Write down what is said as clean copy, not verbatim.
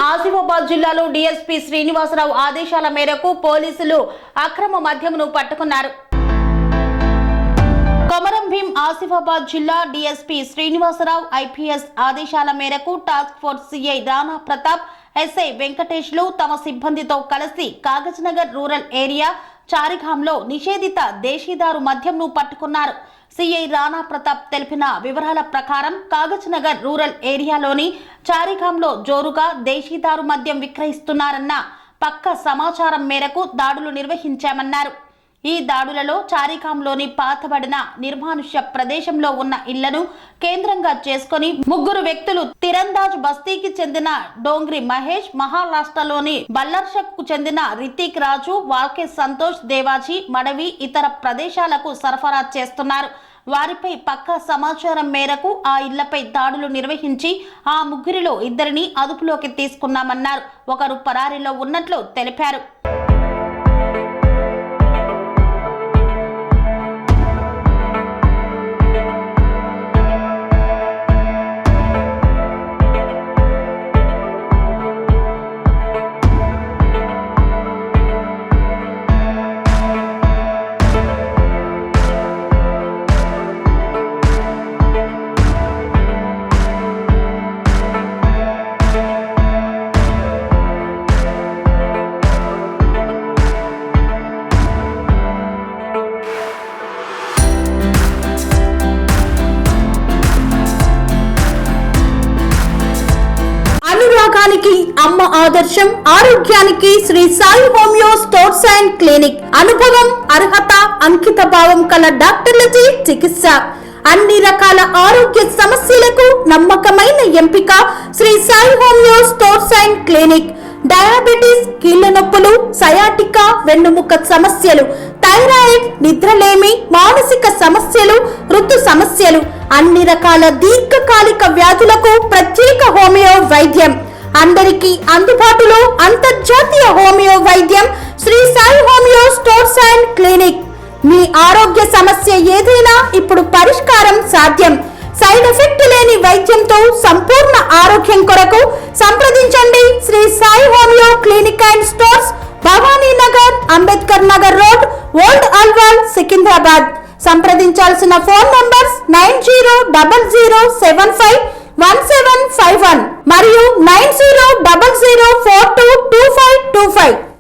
ఆసిఫాబాద్ జిల్లాలో డీఎస్పీ శ్రీనివాసరావు ఆదేశాల మేరకు పోలీసులు అక్రమ మద్యమును పట్టుకున్నారు. కొమరం భీం ఆసిఫాబాద్ జిల్లా డీఎస్పీ శ్రీనివాసరావు ఐపీఎస్ ఆదేశాల మేరకు task force CI Rana Pratap, SI వెంకటేష్లు తమ సిబ్బందితో కలిసి కాగజ్నగర్ రూరల్ ఏరియా చారిగాంలో నిషేధిత దేశీదారు మద్యంను పట్టుకున్నారు. సిఐ రాణా ప్రతాప్ తెలిపిన వివరాల ప్రకారం కాగజ్నగర్ రూరల్ ఏరియాలోని చారిగాంలో జోరుగా దేశీదారు మద్యం విక్రయిస్తున్నారన్న పక్కా సమాచారం మేరకు దాడులు నిర్వహించామన్నారు. ఈ దాడులలో చారిగాంలోని పాతబడిన నిర్మానుష్య ప్రదేశంలో ఉన్న ఇళ్లను కేంద్రంగా చేసుకుని ముగ్గురు వ్యక్తులు తిరందాజ్ బస్తీకి చెందిన డోంగ్రి మహేష్, మహారాష్ట్రలోని బల్లర్షకు చెందిన రితిక్ రాజు, వాల్కే సంతోష్, దేవాజీ, మడవి ఇతర ప్రదేశాలకు సరఫరా చేస్తున్నారు. వారిపై పక్కా సమాచారం మేరకు ఆ ఇళ్లపై దాడులు నిర్వహించి ఆ ముగ్గురిలో ఇద్దరిని అదుపులోకి తీసుకున్నామన్నారు. ఒకరు పరారీలో ఉన్నట్లు తెలిపారు. అనురాగానికి అమ్మ ఆదర్శం, ఆరోగ్యానికి Shri Sai homeo stores and clinic. అనుభవం, అర్హత, అంకిత భావం కల డాక్టర్లచే చికిత్స. అన్ని రకాల ఆరోగ్య సమస్యలకు నమ్మకమైన ఎంపిక Shri Sai homeo stores and clinic. Diabetes, కీళ్ల నొప్పులు, సయాటికా, వెన్నుముక సమస్యలు, థైరాయిడ్, నిద్రలేమి, మానసిక సమస్యలు, ఋతు సమస్యలు, అన్ని రకాల దీర్ఘకాలిక వ్యాధులకు ప్రత్యేక హోమియో వైద్యం. అందరికీ అందుబాటులో అంతర్జాతీయ హోమియో వైద్యం Shri Sai homeo stores and clinic. మీ ఆరోగ్య సమస్య ఏదైనా ఇప్పుడు పరిష్కారం సాధ్యం. సైడ్ ఎఫెక్ట్ లేని వైద్యంతో సంపూర్ణ ఆరోగ్యం కొరకు సంప్రదించండి Shri Sai homeo clinic and stores, Bhavani Nagar, Ambedkar Nagar road, old Alwal, Secunderabad. సంప్రదించాల్సిన ఫోన్ నంబర్స్ 9000751751 మరియు 9000422525.